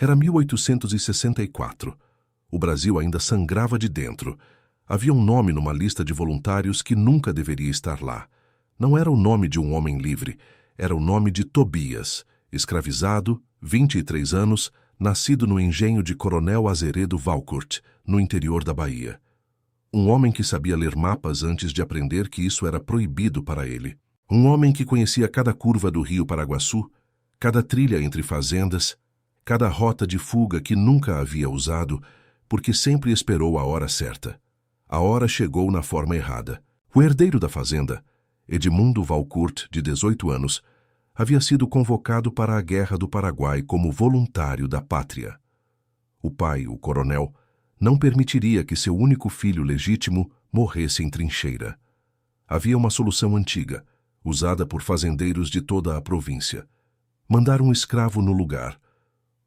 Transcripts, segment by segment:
Era 1864. O Brasil ainda sangrava de dentro. Havia um nome numa lista de voluntários que nunca deveria estar lá. Não era o nome de um homem livre, era o nome de Tobias, escravizado, 23 anos, nascido no engenho de Coronel Azeredo Valcourt, no interior da Bahia. Um homem que sabia ler mapas antes de aprender que isso era proibido para ele. Um homem que conhecia cada curva do rio Paraguaçu, cada trilha entre fazendas, cada rota de fuga que nunca havia usado, porque sempre esperou a hora certa. A hora chegou na forma errada. O herdeiro da fazenda, Edmundo Valcourt, de 18 anos, havia sido convocado para a Guerra do Paraguai como voluntário da pátria. O pai, o coronel, não permitiria que seu único filho legítimo morresse em trincheira. Havia uma solução antiga, usada por fazendeiros de toda a província: mandar um escravo no lugar.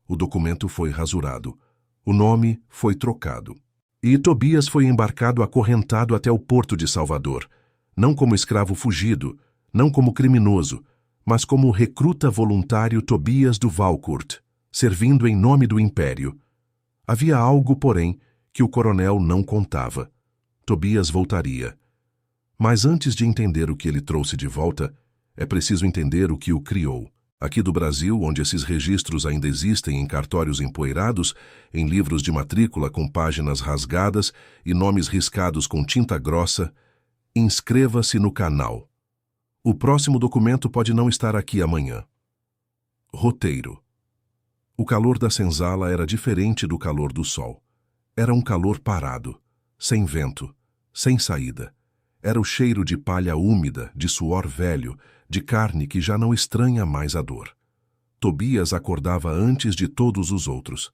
O documento foi rasurado. O nome foi trocado. E Tobias foi embarcado acorrentado até o porto de Salvador, não como escravo fugido, não como criminoso, mas como recruta voluntário Tobias do Valcourt, servindo em nome do Império. Havia algo, porém, que o coronel não contava. Tobias voltaria. Mas antes de entender o que ele trouxe de volta, é preciso entender o que o criou. Aqui do Brasil, onde esses registros ainda existem em cartórios empoeirados, em livros de matrícula com páginas rasgadas e nomes riscados com tinta grossa, inscreva-se no canal. O próximo documento pode não estar aqui amanhã. Roteiro. O calor da senzala era diferente do calor do sol. Era um calor parado, sem vento, sem saída. Era o cheiro de palha úmida, de suor velho, de carne que já não estranha mais a dor. Tobias acordava antes de todos os outros.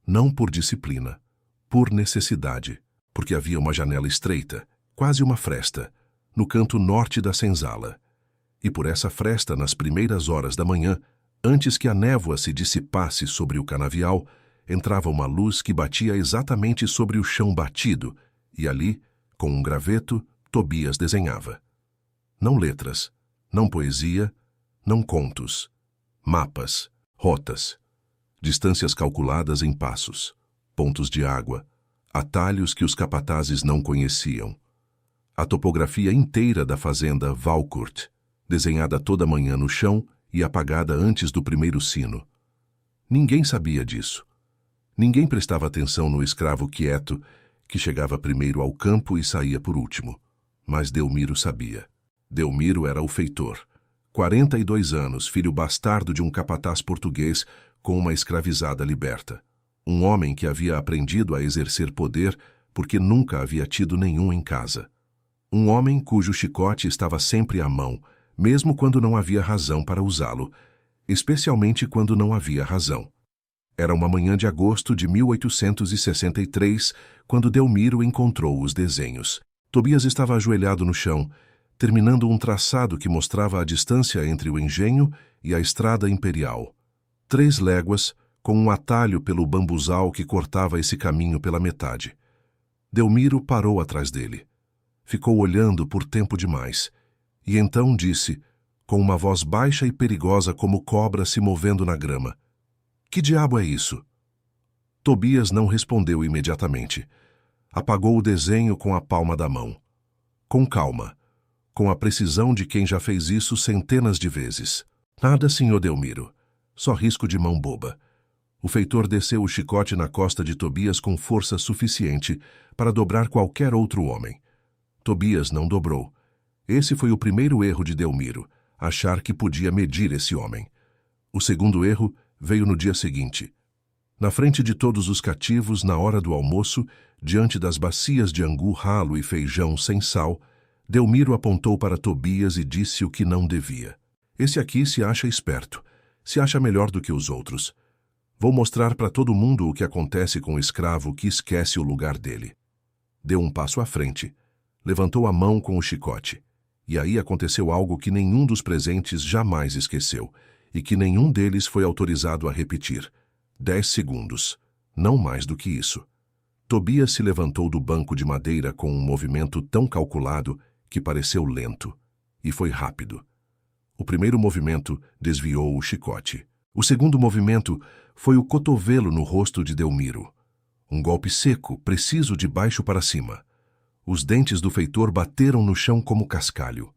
Não por disciplina, por necessidade, porque havia uma janela estreita, quase uma fresta, no canto norte da senzala. E por essa fresta, nas primeiras horas da manhã, antes que a névoa se dissipasse sobre o canavial, entrava uma luz que batia exatamente sobre o chão batido, e ali, com um graveto, Tobias desenhava. Não letras, não poesia, não contos. Mapas, rotas, distâncias calculadas em passos, pontos de água, atalhos que os capatazes não conheciam. A topografia inteira da fazenda Valcourt, desenhada toda manhã no chão e apagada antes do primeiro sino. Ninguém sabia disso. Ninguém prestava atenção no escravo quieto, que chegava primeiro ao campo e saía por último. Mas Delmiro sabia. Delmiro era o feitor. 42 anos, filho bastardo de um capataz português com uma escravizada liberta. Um homem que havia aprendido a exercer poder porque nunca havia tido nenhum em casa. Um homem cujo chicote estava sempre à mão, mesmo quando não havia razão para usá-lo, especialmente quando não havia razão. Era uma manhã de agosto de 1863, quando Delmiro encontrou os desenhos. Tobias estava ajoelhado no chão, terminando um traçado que mostrava a distância entre o engenho e a estrada imperial. 3 léguas, com um atalho pelo bambuzal que cortava esse caminho pela metade. Delmiro parou atrás dele. Ficou olhando por tempo demais, e então disse, com uma voz baixa e perigosa como cobra se movendo na grama: "Que diabo é isso?" Tobias não respondeu imediatamente. Apagou o desenho com a palma da mão. Com calma, com a precisão de quem já fez isso centenas de vezes. "Nada, senhor Delmiro. Só risco de mão boba." O feitor desceu o chicote na costa de Tobias com força suficiente para dobrar qualquer outro homem. Tobias não dobrou. Esse foi o primeiro erro de Delmiro, achar que podia medir esse homem. O segundo erro veio no dia seguinte. Na frente de todos os cativos, na hora do almoço, diante das bacias de angu ralo e feijão sem sal, Delmiro apontou para Tobias e disse o que não devia. "Esse aqui se acha esperto, se acha melhor do que os outros. Vou mostrar para todo mundo o que acontece com o escravo que esquece o lugar dele." Deu um passo à frente, levantou a mão com o chicote, e aí aconteceu algo que nenhum dos presentes jamais esqueceu, e que nenhum deles foi autorizado a repetir. 10 segundos, não mais do que isso. Tobias se levantou do banco de madeira com um movimento tão calculado que pareceu lento, e foi rápido. O primeiro movimento desviou o chicote. O segundo movimento foi o cotovelo no rosto de Delmiro. Um golpe seco, preciso de baixo para cima. Os dentes do feitor bateram no chão como cascalho.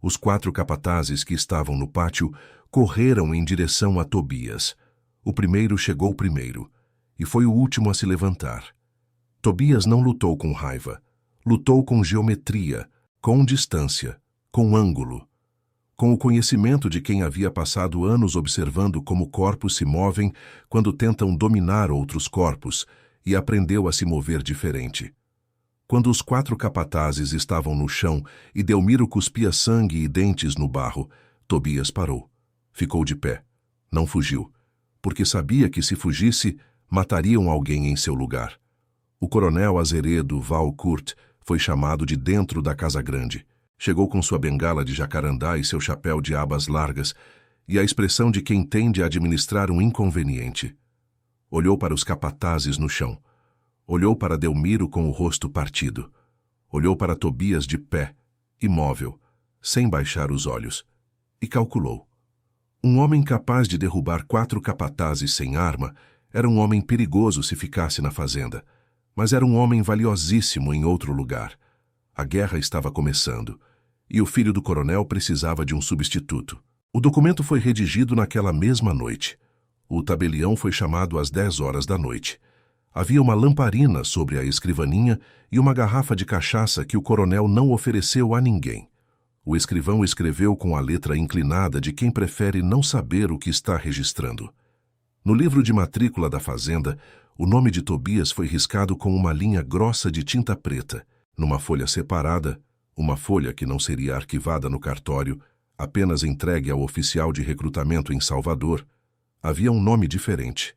Os 4 capatazes que estavam no pátio correram em direção a Tobias. O primeiro chegou primeiro, e foi o último a se levantar. Tobias não lutou com raiva. Lutou com geometria, com distância, com ângulo. Com o conhecimento de quem havia passado anos observando como corpos se movem quando tentam dominar outros corpos, e aprendeu a se mover diferente. Quando os 4 capatazes estavam no chão e Delmiro cuspia sangue e dentes no barro, Tobias parou. Ficou de pé. Não fugiu, porque sabia que se fugisse, matariam alguém em seu lugar. O coronel Azeredo Valcourt foi chamado de dentro da Casa Grande. Chegou com sua bengala de jacarandá e seu chapéu de abas largas, e a expressão de quem tende a administrar um inconveniente. Olhou para os capatazes no chão. Olhou para Delmiro com o rosto partido. Olhou para Tobias de pé, imóvel, sem baixar os olhos, e calculou. Um homem capaz de derrubar 4 capatazes sem arma era um homem perigoso se ficasse na fazenda, mas era um homem valiosíssimo em outro lugar. A guerra estava começando, e o filho do coronel precisava de um substituto. O documento foi redigido naquela mesma noite. O tabelião foi chamado às 10 horas da noite. Havia uma lamparina sobre a escrivaninha e uma garrafa de cachaça que o coronel não ofereceu a ninguém. O escrivão escreveu com a letra inclinada de quem prefere não saber o que está registrando. No livro de matrícula da fazenda, o nome de Tobias foi riscado com uma linha grossa de tinta preta. Numa folha separada, uma folha que não seria arquivada no cartório, apenas entregue ao oficial de recrutamento em Salvador, havia um nome diferente.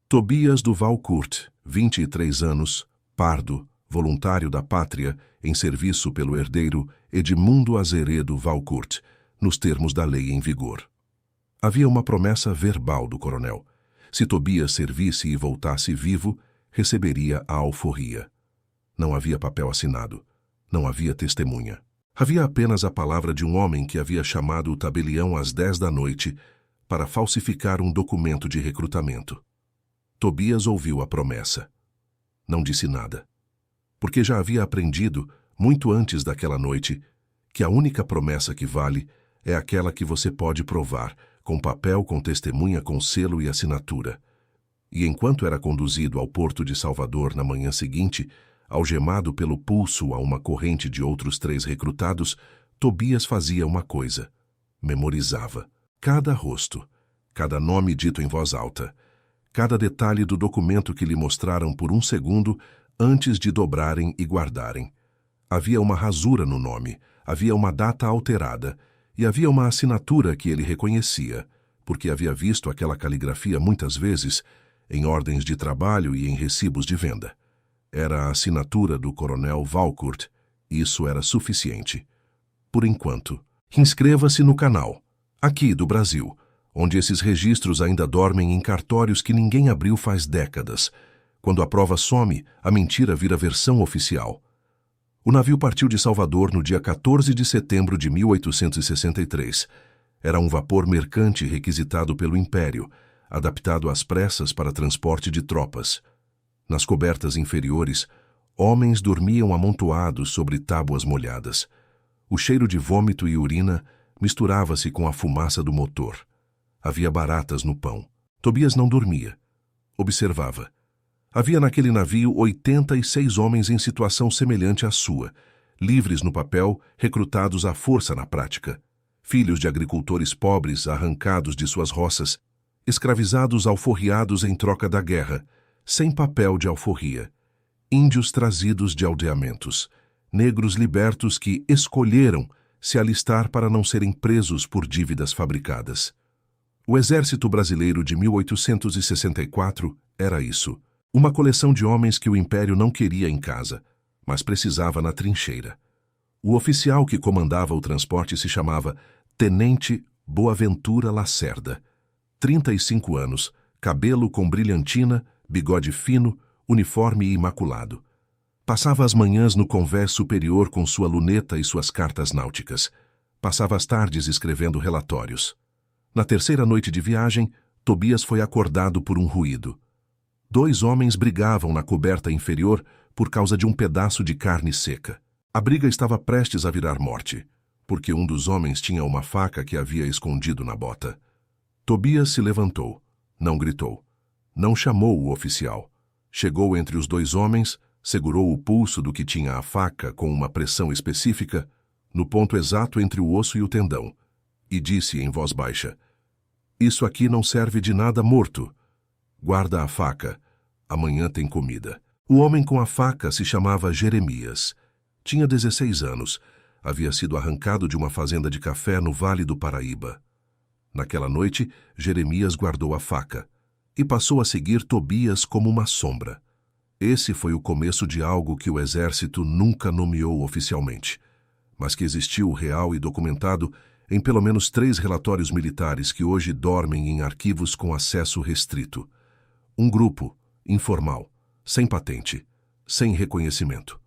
Tobias do Valcourt, 23 anos, pardo, voluntário da pátria, em serviço pelo herdeiro Edmundo Azeredo Valcourt, nos termos da lei em vigor. Havia uma promessa verbal do coronel. Se Tobias servisse e voltasse vivo, receberia a alforria. Não havia papel assinado. Não havia testemunha. Havia apenas a palavra de um homem que havia chamado o tabelião às 10 da noite para falsificar um documento de recrutamento. Tobias ouviu a promessa. Não disse nada, porque já havia aprendido, muito antes daquela noite, que a única promessa que vale é aquela que você pode provar, com papel, com testemunha, com selo e assinatura. E enquanto era conduzido ao porto de Salvador na manhã seguinte, algemado pelo pulso a uma corrente de outros 3 recrutados, Tobias fazia uma coisa. Memorizava cada rosto, cada nome dito em voz alta, cada detalhe do documento que lhe mostraram por um segundo antes de dobrarem e guardarem. Havia uma rasura no nome, havia uma data alterada e havia uma assinatura que ele reconhecia, porque havia visto aquela caligrafia muitas vezes em ordens de trabalho e em recibos de venda. Era a assinatura do coronel Valcourt. Isso era suficiente. Por enquanto, inscreva-se no canal, aqui do Brasil, onde esses registros ainda dormem em cartórios que ninguém abriu faz décadas. Quando a prova some, a mentira vira versão oficial. O navio partiu de Salvador no dia 14 de setembro de 1863. Era um vapor mercante requisitado pelo Império, adaptado às pressas para transporte de tropas. Nas cobertas inferiores, homens dormiam amontoados sobre tábuas molhadas. O cheiro de vômito e urina misturava-se com a fumaça do motor. Havia baratas no pão. Tobias não dormia. Observava. Havia naquele navio 86 homens em situação semelhante à sua, livres no papel, recrutados à força na prática. Filhos de agricultores pobres arrancados de suas roças, escravizados alforriados em troca da guerra, sem papel de alforria. Índios trazidos de aldeamentos. Negros libertos que escolheram se alistar para não serem presos por dívidas fabricadas. O Exército Brasileiro de 1864 era isso. Uma coleção de homens que o Império não queria em casa, mas precisava na trincheira. O oficial que comandava o transporte se chamava Tenente Boaventura Lacerda. 35 anos, cabelo com brilhantina, bigode fino, uniforme imaculado. Passava as manhãs no convés superior com sua luneta e suas cartas náuticas. Passava as tardes escrevendo relatórios. Na terceira noite de viagem, Tobias foi acordado por um ruído. 2 homens brigavam na coberta inferior por causa de um pedaço de carne seca. A briga estava prestes a virar morte, porque um dos homens tinha uma faca que havia escondido na bota. Tobias se levantou, não gritou, não chamou o oficial. Chegou entre os 2 homens, segurou o pulso do que tinha a faca com uma pressão específica, no ponto exato entre o osso e o tendão, e disse em voz baixa: "Isso aqui não serve de nada morto. Guarda a faca. Amanhã tem comida." O homem com a faca se chamava Jeremias. Tinha 16 anos. Havia sido arrancado de uma fazenda de café no Vale do Paraíba. Naquela noite, Jeremias guardou a faca e passou a seguir Tobias como uma sombra. Esse foi o começo de algo que o exército nunca nomeou oficialmente, mas que existiu real e documentado em pelo menos 3 relatórios militares que hoje dormem em arquivos com acesso restrito. Um grupo, informal, sem patente, sem reconhecimento.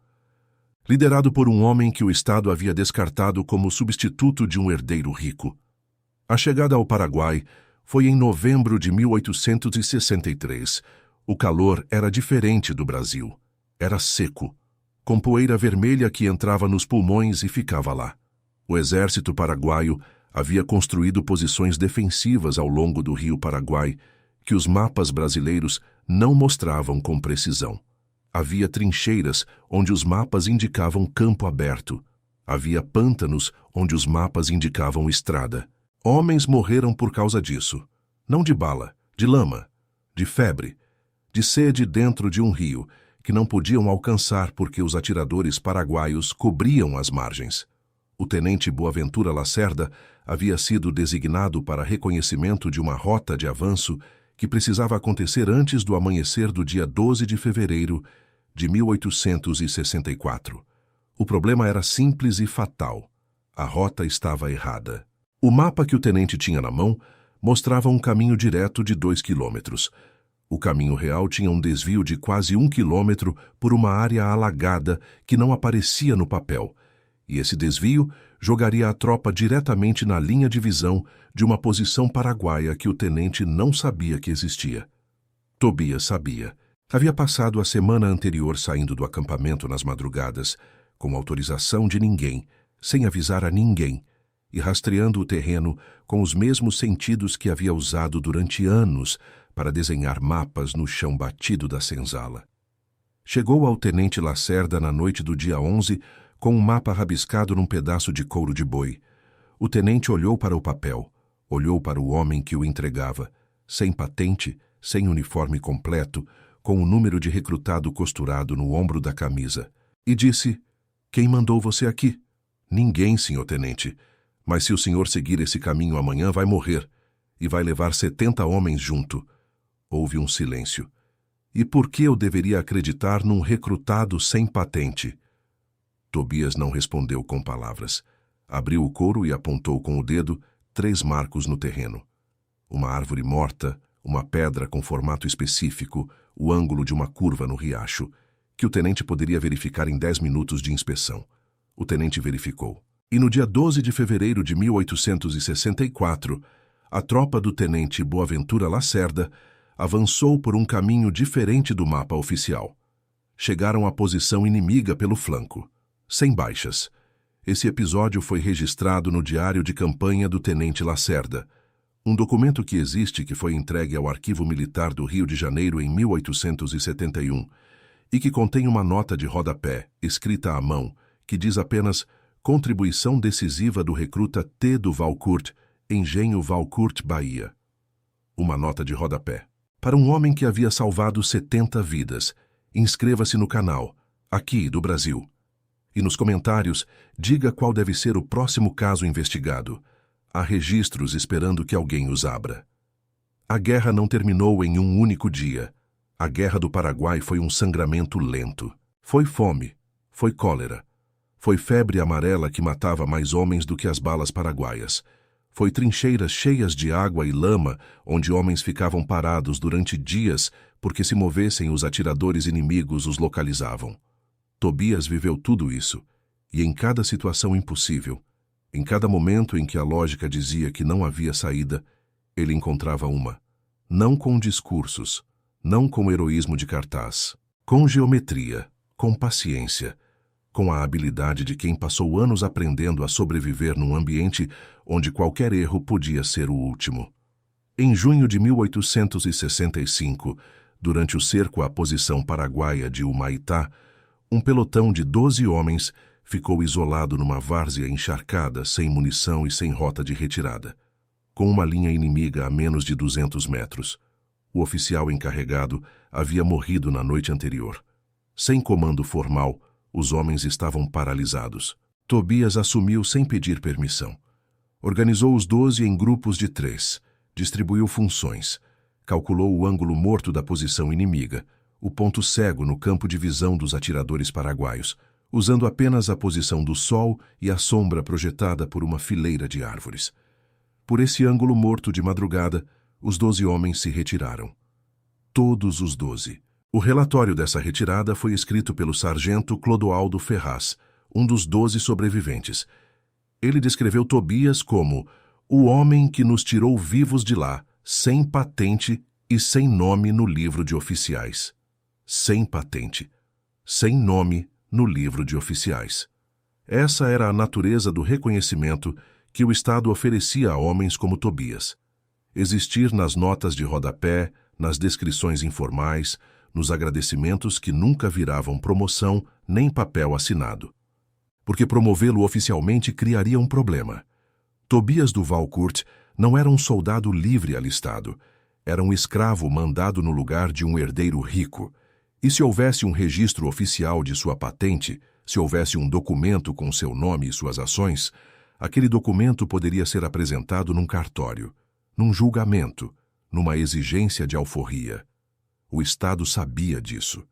Liderado por um homem que o Estado havia descartado como substituto de um herdeiro rico. A chegada ao Paraguai foi em novembro de 1863. O calor era diferente do Brasil. Era seco, com poeira vermelha que entrava nos pulmões e ficava lá. O exército paraguaio havia construído posições defensivas ao longo do rio Paraguai que os mapas brasileiros não mostravam com precisão. Havia trincheiras onde os mapas indicavam campo aberto. Havia pântanos onde os mapas indicavam estrada. Homens morreram por causa disso. Não de bala, de lama, de febre, de sede dentro de um rio que não podiam alcançar porque os atiradores paraguaios cobriam as margens. O tenente Boaventura Lacerda havia sido designado para reconhecimento de uma rota de avanço que precisava acontecer antes do amanhecer do dia 12 de fevereiro de 1864. O problema era simples e fatal. A rota estava errada. O mapa que o tenente tinha na mão mostrava um caminho direto de 2 quilômetros. O caminho real tinha um desvio de quase 1 quilômetro por uma área alagada que não aparecia no papel, e esse desvio jogaria a tropa diretamente na linha de visão de uma posição paraguaia que o tenente não sabia que existia. Tobias sabia. Havia passado a semana anterior saindo do acampamento nas madrugadas, com autorização de ninguém, sem avisar a ninguém, e rastreando o terreno com os mesmos sentidos que havia usado durante anos para desenhar mapas no chão batido da senzala. Chegou ao tenente Lacerda na noite do dia 11 com um mapa rabiscado num pedaço de couro de boi. O tenente olhou para o papel, olhou para o homem que o entregava, sem patente, sem uniforme completo, com o número de recrutado costurado no ombro da camisa, e disse: "Quem mandou você aqui?" "Ninguém, senhor tenente. Mas se o senhor seguir esse caminho amanhã, vai morrer, e vai levar 70 homens junto." Houve um silêncio. E por que eu deveria acreditar num recrutado sem patente? Tobias não respondeu com palavras. Abriu o couro e apontou com o dedo 3 marcos no terreno. Uma árvore morta, uma pedra com formato específico, o ângulo de uma curva no riacho, que o tenente poderia verificar em 10 minutos de inspeção. O tenente verificou. E no dia 12 de fevereiro de 1864, a tropa do tenente Boaventura Lacerda avançou por um caminho diferente do mapa oficial. Chegaram à posição inimiga pelo flanco, sem baixas. Esse episódio foi registrado no diário de campanha do tenente Lacerda, um documento que existe que foi entregue ao Arquivo Militar do Rio de Janeiro em 1871 e que contém uma nota de rodapé, escrita à mão, que diz apenas "Contribuição decisiva do recruta T. do Valcourt, Engenho Valcourt, Bahia." Uma nota de rodapé. Para um homem que havia salvado 70 vidas, inscreva-se no canal, aqui do Brasil. E nos comentários, diga qual deve ser o próximo caso investigado. Há registros esperando que alguém os abra. A guerra não terminou em um único dia. A guerra do Paraguai foi um sangramento lento. Foi fome, foi cólera. Foi febre amarela que matava mais homens do que as balas paraguaias. Foi trincheiras cheias de água e lama, onde homens ficavam parados durante dias, porque se movessem os atiradores inimigos os localizavam. Tobias viveu tudo isso, e em cada situação impossível, em cada momento em que a lógica dizia que não havia saída, Ele encontrava uma, não com discursos, não com heroísmo de cartaz, com geometria, com paciência, com a habilidade de quem passou anos aprendendo a sobreviver num ambiente onde qualquer erro podia ser o último. Em junho de 1865, durante o cerco à posição paraguaia de Humaitá, um pelotão de 12 homens ficou isolado numa várzea encharcada, sem munição e sem rota de retirada, com uma linha inimiga a menos de 200 metros. O oficial encarregado havia morrido na noite anterior. Sem comando formal, os homens estavam paralisados. Tobias assumiu sem pedir permissão. Organizou os 12 em grupos de 3, distribuiu funções, calculou o ângulo morto da posição inimiga, o ponto cego no campo de visão dos atiradores paraguaios, usando apenas a posição do sol e a sombra projetada por uma fileira de árvores. Por esse ângulo morto de madrugada, os 12 homens se retiraram. Todos os 12. O relatório dessa retirada foi escrito pelo sargento Clodoaldo Ferraz, um dos 12 sobreviventes. Ele descreveu Tobias como o homem que nos tirou vivos de lá, sem patente e sem nome no livro de oficiais. Sem patente, sem nome no livro de oficiais. Essa era a natureza do reconhecimento que o Estado oferecia a homens como Tobias. Existir nas notas de rodapé, nas descrições informais, nos agradecimentos que nunca viravam promoção nem papel assinado. Porque promovê-lo oficialmente criaria um problema. Tobias do Valcourt não era um soldado livre alistado, era um escravo mandado no lugar de um herdeiro rico. E se houvesse um registro oficial de sua patente, se houvesse um documento com seu nome e suas ações, aquele documento poderia ser apresentado num cartório, num julgamento, numa exigência de alforria. O Estado sabia disso,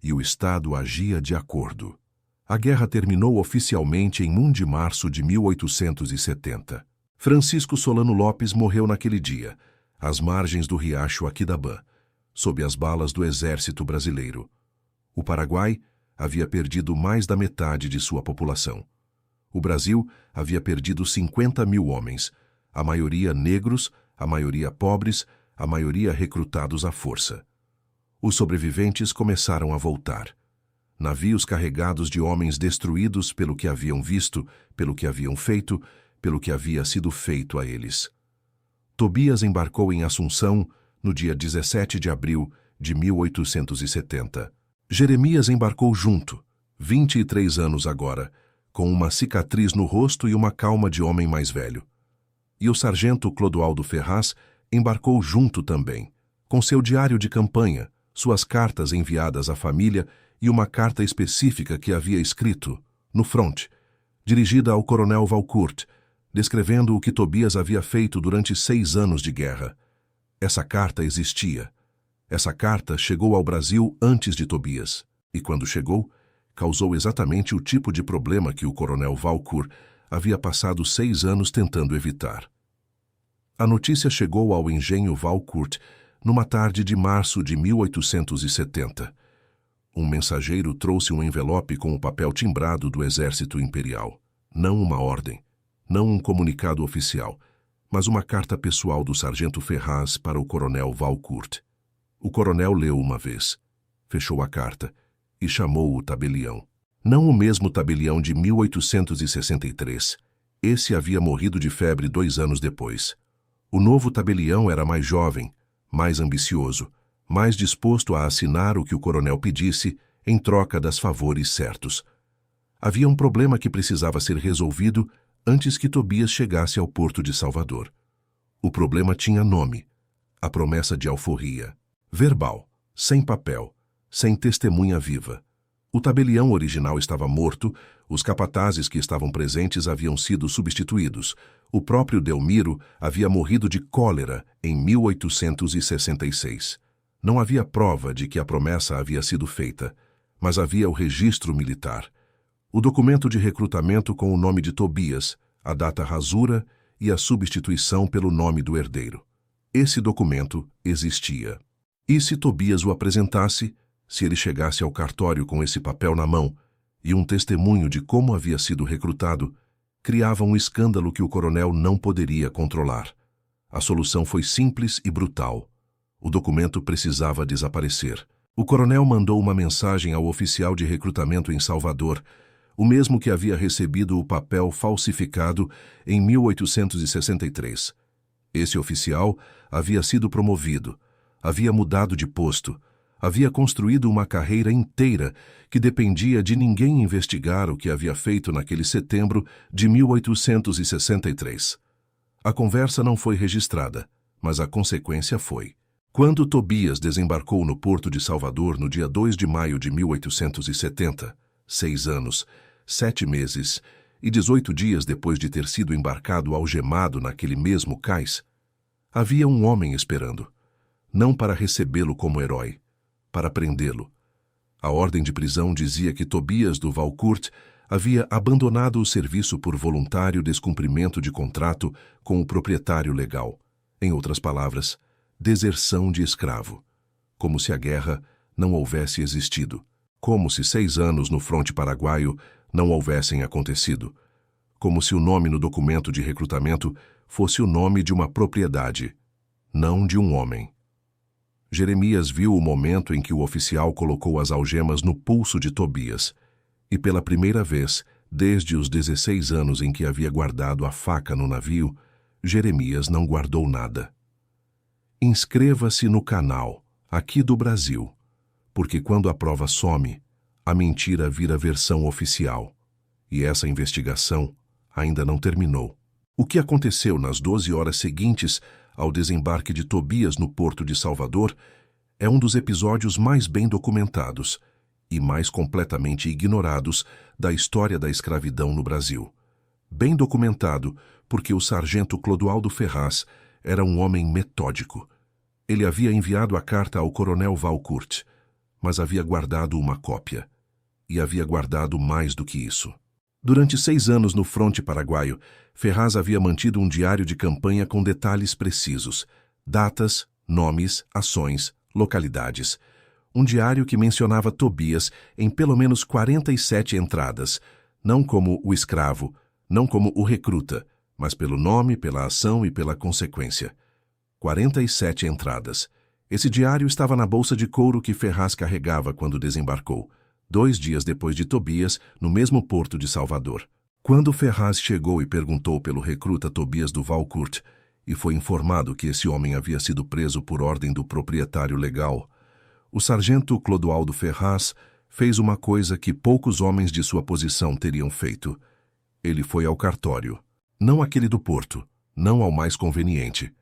e o Estado agia de acordo. A guerra terminou oficialmente em 1 de março de 1870. Francisco Solano Lopes morreu naquele dia, às margens do riacho Aquidabã, sob as balas do exército brasileiro. O Paraguai havia perdido mais da metade de sua população. O Brasil havia perdido 50.000 homens, a maioria negros, a maioria pobres, a maioria recrutados à força. Os sobreviventes começaram a voltar. Navios carregados de homens destruídos pelo que haviam visto, pelo que haviam feito, pelo que havia sido feito a eles. Tobias embarcou em Assunção no dia 17 de abril de 1870. Jeremias embarcou junto, 23 anos agora, com uma cicatriz no rosto e uma calma de homem mais velho. E o sargento Clodoaldo Ferraz embarcou junto também, com seu diário de campanha, suas cartas enviadas à família e uma carta específica que havia escrito, no fronte, dirigida ao coronel Valcourt, descrevendo o que Tobias havia feito durante 6 anos de guerra. Essa carta existia. Essa carta chegou ao Brasil antes de Tobias, e quando chegou, causou exatamente o tipo de problema que o coronel Valcourt havia passado 6 anos tentando evitar. A notícia chegou ao engenho Valcourt numa tarde de março de 1870. Um mensageiro trouxe um envelope com o papel timbrado do Exército Imperial. Não uma ordem, não um comunicado oficial, mas uma carta pessoal do sargento Ferraz para o coronel Valcourt. O coronel leu uma vez, fechou a carta e chamou o tabelião. Não o mesmo tabelião de 1863. Esse havia morrido de febre 2 anos depois. O novo tabelião era mais jovem, mais ambicioso, mais disposto a assinar o que o coronel pedisse em troca das favores certos. Havia um problema que precisava ser resolvido antes que Tobias chegasse ao porto de Salvador. O problema tinha nome: a promessa de alforria. Verbal, sem papel, sem testemunha viva. O tabelião original estava morto, os capatazes que estavam presentes haviam sido substituídos. O próprio Delmiro havia morrido de cólera em 1866. Não havia prova de que a promessa havia sido feita, mas havia o registro militar. O documento de recrutamento com o nome de Tobias, a data rasura e a substituição pelo nome do herdeiro. Esse documento existia. E se Tobias o apresentasse, se ele chegasse ao cartório com esse papel na mão e um testemunho de como havia sido recrutado, criava um escândalo que o coronel não poderia controlar. A solução foi simples e brutal. O documento precisava desaparecer. O coronel mandou uma mensagem ao oficial de recrutamento em Salvador, o mesmo que havia recebido o papel falsificado em 1863. Esse oficial havia sido promovido, havia mudado de posto, havia construído uma carreira inteira que dependia de ninguém investigar o que havia feito naquele setembro de 1863. A conversa não foi registrada, mas a consequência foi. Quando Tobias desembarcou no porto de Salvador no dia 2 de maio de 1870, 6 anos, 7 meses e 18 dias depois de ter sido embarcado algemado naquele mesmo cais, havia um homem esperando, não para recebê-lo como herói, para prendê-lo. A ordem de prisão dizia que Tobias do Valcourt havia abandonado o serviço por voluntário descumprimento de contrato com o proprietário legal. Em outras palavras, deserção de escravo. Como se a guerra não houvesse existido. Como se 6 anos no fronte paraguaio não houvessem acontecido. Como se o nome no documento de recrutamento fosse o nome de uma propriedade, não de um homem. Jeremias viu o momento em que o oficial colocou as algemas no pulso de Tobias, e pela primeira vez, desde os 16 anos em que havia guardado a faca no navio, Jeremias não guardou nada. Inscreva-se no canal, aqui do Brasil, porque quando a prova some, a mentira vira versão oficial, e essa investigação ainda não terminou. O que aconteceu nas 12 horas seguintes ao desembarque de Tobias no porto de Salvador é um dos episódios mais bem documentados e mais completamente ignorados da história da escravidão no Brasil. Bem documentado porque o sargento Clodoaldo Ferraz era um homem metódico. Ele havia enviado a carta ao coronel Valcourt, mas havia guardado uma cópia. E havia guardado mais do que isso. Durante 6 anos no fronte paraguaio, Ferraz havia mantido um diário de campanha com detalhes precisos, datas, nomes, ações, localidades. Um diário que mencionava Tobias em pelo menos 47 entradas, não como o escravo, não como o recruta, mas pelo nome, pela ação e pela consequência. 47 entradas. Esse diário estava na bolsa de couro que Ferraz carregava quando desembarcou, 2 dias depois de Tobias, no mesmo porto de Salvador. Quando Ferraz chegou e perguntou pelo recruta Tobias do Valcourt, e foi informado que esse homem havia sido preso por ordem do proprietário legal, o sargento Clodoaldo Ferraz fez uma coisa que poucos homens de sua posição teriam feito. Ele foi ao cartório. Não aquele do porto, não ao mais conveniente.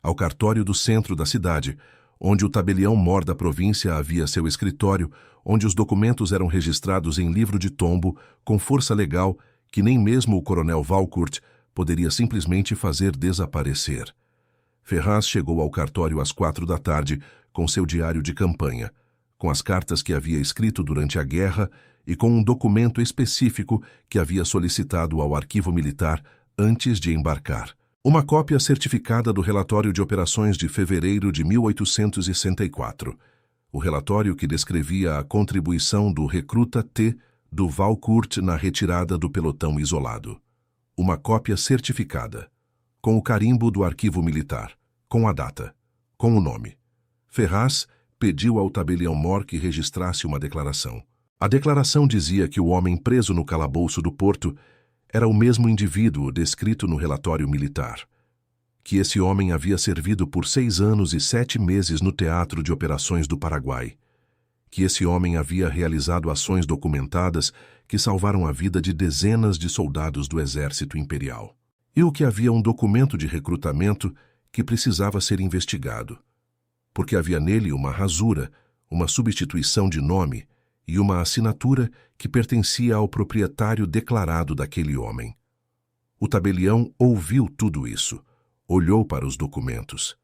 Ao cartório do centro da cidade, onde o tabelião-mor da província havia seu escritório, onde os documentos eram registrados em livro de tombo, com força legal que nem mesmo o coronel Valcourt poderia simplesmente fazer desaparecer. Ferraz chegou ao cartório às 4 da tarde com seu diário de campanha, com as cartas que havia escrito durante a guerra e com um documento específico que havia solicitado ao arquivo militar antes de embarcar. Uma cópia certificada do relatório de operações de fevereiro de 1864. O relatório que descrevia a contribuição do recruta T. do Valcourt na retirada do pelotão isolado. Uma cópia certificada, com o carimbo do arquivo militar, com a data, com o nome. Ferraz pediu ao tabelião-mor que registrasse uma declaração. A declaração dizia que o homem preso no calabouço do porto era o mesmo indivíduo descrito no relatório militar, que esse homem havia servido por 6 anos e 7 meses no Teatro de Operações do Paraguai, que esse homem havia realizado ações documentadas que salvaram a vida de dezenas de soldados do Exército Imperial, e o que havia um documento de recrutamento que precisava ser investigado, porque havia nele uma rasura, uma substituição de nome e uma assinatura que pertencia ao proprietário declarado daquele homem. O tabelião ouviu tudo isso, olhou para os documentos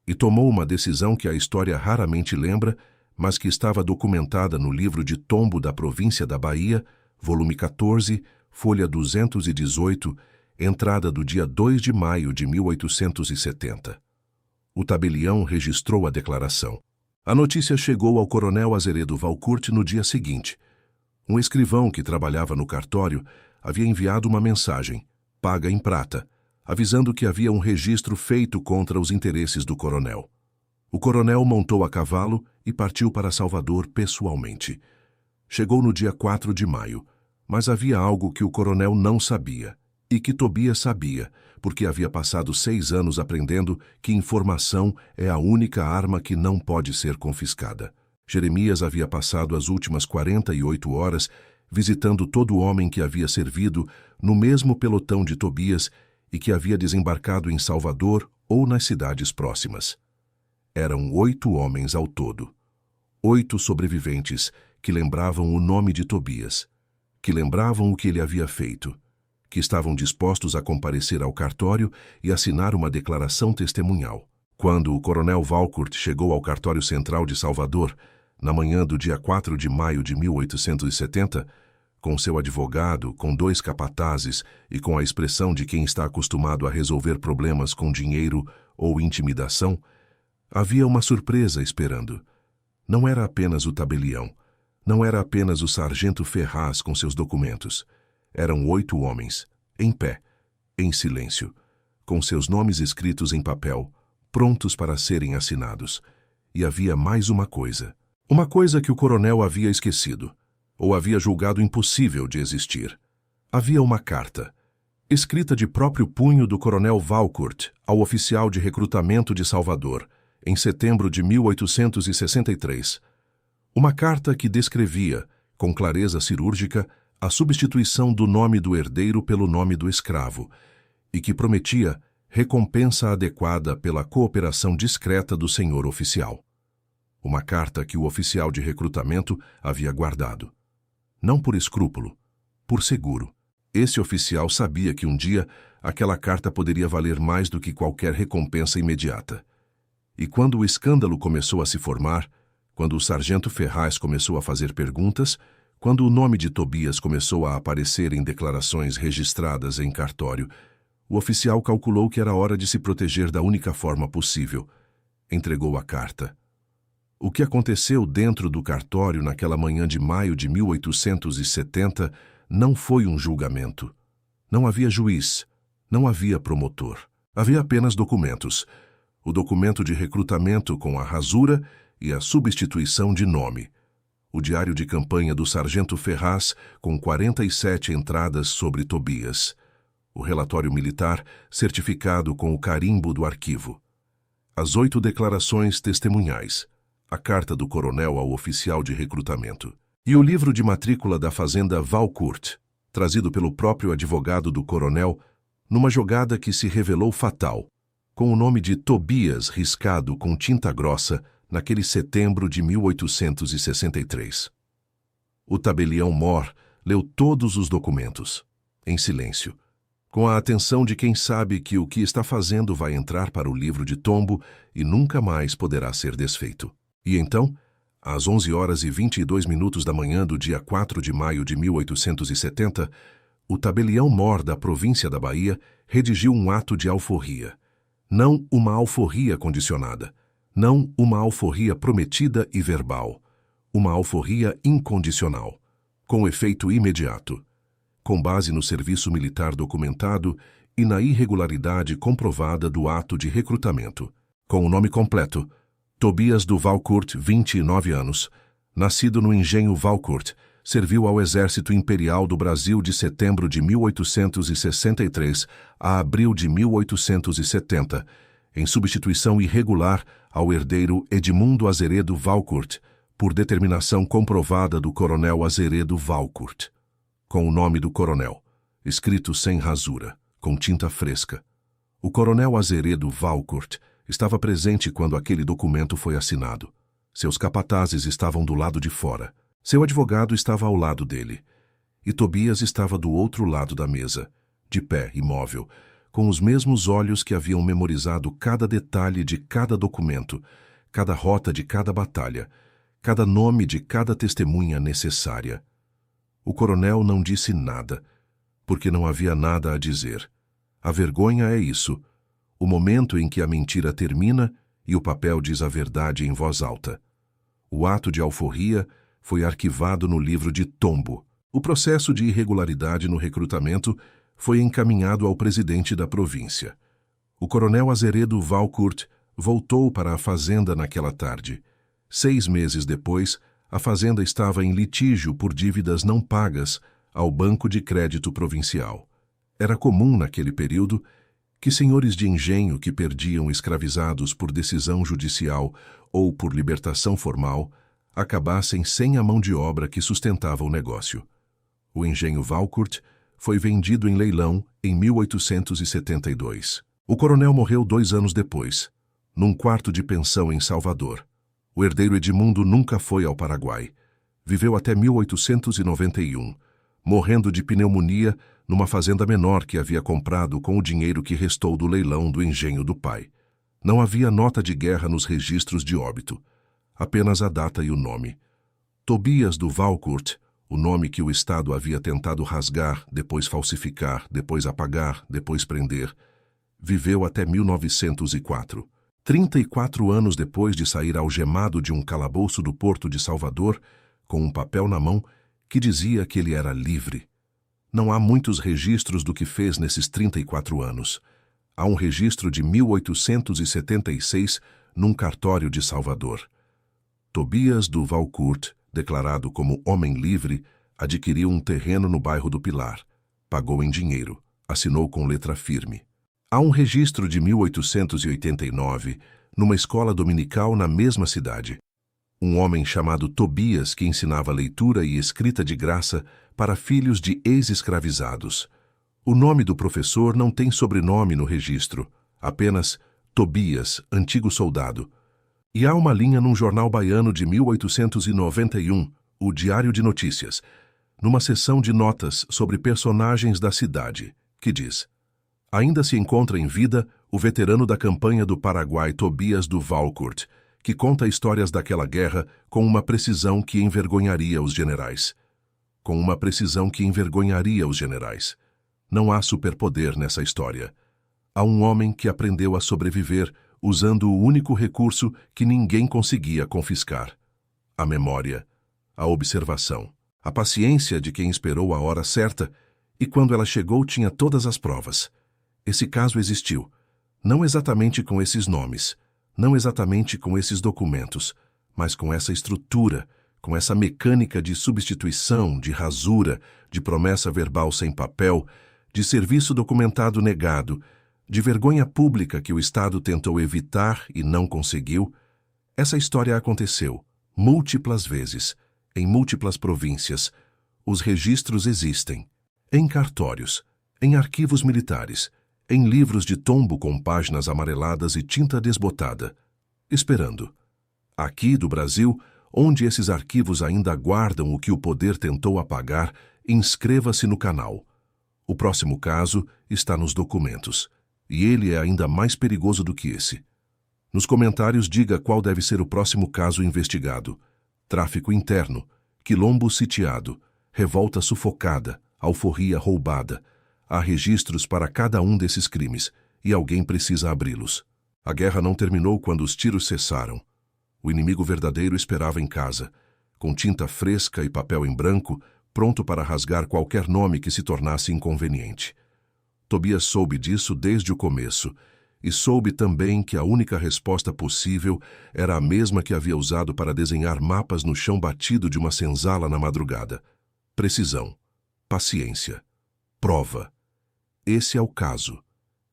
e tomou uma decisão que a história raramente lembra, mas que estava documentada no livro de tombo da província da Bahia, volume 14, folha 218, entrada do dia 2 de maio de 1870. O tabelião registrou a declaração. A notícia chegou ao coronel Azeredo Valcourt no dia seguinte. Um escrivão que trabalhava no cartório havia enviado uma mensagem, paga em prata, avisando que havia um registro feito contra os interesses do coronel. O coronel montou a cavalo e partiu para Salvador pessoalmente. Chegou no dia 4 de maio, mas havia algo que o coronel não sabia, e que Tobias sabia, porque havia passado 6 anos aprendendo que informação é a única arma que não pode ser confiscada. Jeremias havia passado as últimas 48 horas visitando todo homem que havia servido no mesmo pelotão de Tobias e que havia desembarcado em Salvador ou nas cidades próximas. Eram 8 homens ao todo. 8 sobreviventes que lembravam o nome de Tobias, que lembravam o que ele havia feito, que estavam dispostos a comparecer ao cartório e assinar uma declaração testemunhal. Quando o coronel Valcourt chegou ao cartório central de Salvador, na manhã do dia 4 de maio de 1870, com seu advogado, com 2 capatazes e com a expressão de quem está acostumado a resolver problemas com dinheiro ou intimidação, havia uma surpresa esperando. Não era apenas o tabelião, não era apenas o sargento Ferraz com seus documentos. Eram 8 homens, em pé, em silêncio, com seus nomes escritos em papel, prontos para serem assinados. E havia mais uma coisa que o coronel havia esquecido, ou havia julgado impossível de existir. Havia uma carta, escrita de próprio punho do coronel Valcourt ao oficial de recrutamento de Salvador, em setembro de 1863. Uma carta que descrevia, com clareza cirúrgica, a substituição do nome do herdeiro pelo nome do escravo, e que prometia recompensa adequada pela cooperação discreta do senhor oficial. Uma carta que o oficial de recrutamento havia guardado. Não por escrúpulo, por seguro. Esse oficial sabia que um dia aquela carta poderia valer mais do que qualquer recompensa imediata. E quando o escândalo começou a se formar, quando o sargento Ferraz começou a fazer perguntas, quando o nome de Tobias começou a aparecer em declarações registradas em cartório, o oficial calculou que era hora de se proteger da única forma possível. Entregou a carta. O que aconteceu dentro do cartório naquela manhã de maio de 1870 não foi um julgamento. Não havia juiz, não havia promotor. Havia apenas documentos. O documento de recrutamento com a rasura e a substituição de nome. O diário de campanha do sargento Ferraz com 47 entradas sobre Tobias. O relatório militar certificado com o carimbo do arquivo. As 8 declarações testemunhais. A carta do coronel ao oficial de recrutamento. E o livro de matrícula da fazenda Valcourt, trazido pelo próprio advogado do coronel, numa jogada que se revelou fatal, com o nome de Tobias riscado com tinta grossa naquele setembro de 1863. O tabelião Mor leu todos os documentos, em silêncio, com a atenção de quem sabe que o que está fazendo vai entrar para o livro de tombo e nunca mais poderá ser desfeito. E então, às 11h22 da manhã do dia 4 de maio de 1870, o tabelião Mor da província da Bahia redigiu um ato de alforria. Não uma alforria condicionada, não uma alforria prometida e verbal, uma alforria incondicional, com efeito imediato, com base no serviço militar documentado e na irregularidade comprovada do ato de recrutamento, com o nome completo, Tobias do Valcourt, 29 anos, nascido no engenho Valcourt, serviu ao Exército Imperial do Brasil de setembro de 1863 a abril de 1870, em substituição irregular ao herdeiro Edmundo Azeredo Valcourt, por determinação comprovada do coronel Azeredo Valcourt, com o nome do coronel, escrito sem rasura, com tinta fresca. O coronel Azeredo Valcourt estava presente quando aquele documento foi assinado. Seus capatazes estavam do lado de fora. Seu advogado estava ao lado dele. E Tobias estava do outro lado da mesa, de pé, imóvel, com os mesmos olhos que haviam memorizado cada detalhe de cada documento, cada rota de cada batalha, cada nome de cada testemunha necessária. O coronel não disse nada, porque não havia nada a dizer. A vergonha é isso, o momento em que a mentira termina e o papel diz a verdade em voz alta. O ato de alforria foi arquivado no livro de tombo. O processo de irregularidade no recrutamento foi encaminhado ao presidente da província. O coronel Azeredo Valcourt voltou para a fazenda naquela tarde. 6 meses depois, a fazenda estava em litígio por dívidas não pagas ao Banco de Crédito Provincial. Era comum naquele período que senhores de engenho que perdiam escravizados por decisão judicial ou por libertação formal acabassem sem a mão de obra que sustentava o negócio. O engenho Valcourt foi vendido em leilão em 1872. O coronel morreu 2 anos depois, num quarto de pensão em Salvador. O herdeiro Edmundo nunca foi ao Paraguai. Viveu até 1891, morrendo de pneumonia numa fazenda menor que havia comprado com o dinheiro que restou do leilão do engenho do pai. Não havia nota de guerra nos registros de óbito, apenas a data e o nome. Tobias do Valcourt, o nome que o Estado havia tentado rasgar, depois falsificar, depois apagar, depois prender, viveu até 1904. 34 anos depois de sair algemado de um calabouço do porto de Salvador, com um papel na mão que dizia que ele era livre. Não há muitos registros do que fez nesses 34 anos. Há um registro de 1876 num cartório de Salvador. Tobias do Valcourt, declarado como homem livre, adquiriu um terreno no bairro do Pilar, pagou em dinheiro, assinou com letra firme. Há um registro de 1889, numa escola dominical na mesma cidade. Um homem chamado Tobias que ensinava leitura e escrita de graça para filhos de ex-escravizados. O nome do professor não tem sobrenome no registro, apenas Tobias, antigo soldado. E há uma linha num jornal baiano de 1891, o Diário de Notícias, numa seção de notas sobre personagens da cidade, que diz: ainda se encontra em vida o veterano da campanha do Paraguai Tobias do Valcourt, que conta histórias daquela guerra com uma precisão que envergonharia os generais. Com uma precisão que envergonharia os generais. Não há superpoder nessa história. Há um homem que aprendeu a sobreviver usando o único recurso que ninguém conseguia confiscar: a memória, a observação, a paciência de quem esperou a hora certa e quando ela chegou tinha todas as provas. Esse caso existiu, não exatamente com esses nomes, não exatamente com esses documentos, mas com essa estrutura, com essa mecânica de substituição, de rasura, de promessa verbal sem papel, de serviço documentado negado, de vergonha pública que o Estado tentou evitar e não conseguiu. Essa história aconteceu múltiplas vezes, em múltiplas províncias. Os registros existem, em cartórios, em arquivos militares, em livros de tombo com páginas amareladas e tinta desbotada, esperando. Aqui do Brasil, onde esses arquivos ainda guardam o que o poder tentou apagar, inscreva-se no canal. O próximo caso está nos documentos, e ele é ainda mais perigoso do que esse. Nos comentários diga qual deve ser o próximo caso investigado: tráfico interno, quilombo sitiado, revolta sufocada, alforria roubada. Há registros para cada um desses crimes, e alguém precisa abri-los. A guerra não terminou quando os tiros cessaram. O inimigo verdadeiro esperava em casa, com tinta fresca e papel em branco, pronto para rasgar qualquer nome que se tornasse inconveniente. Tobias soube disso desde o começo, e soube também que a única resposta possível era a mesma que havia usado para desenhar mapas no chão batido de uma senzala na madrugada: precisão, paciência, prova. Esse é o caso,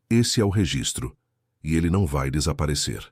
esse é o registro, e ele não vai desaparecer.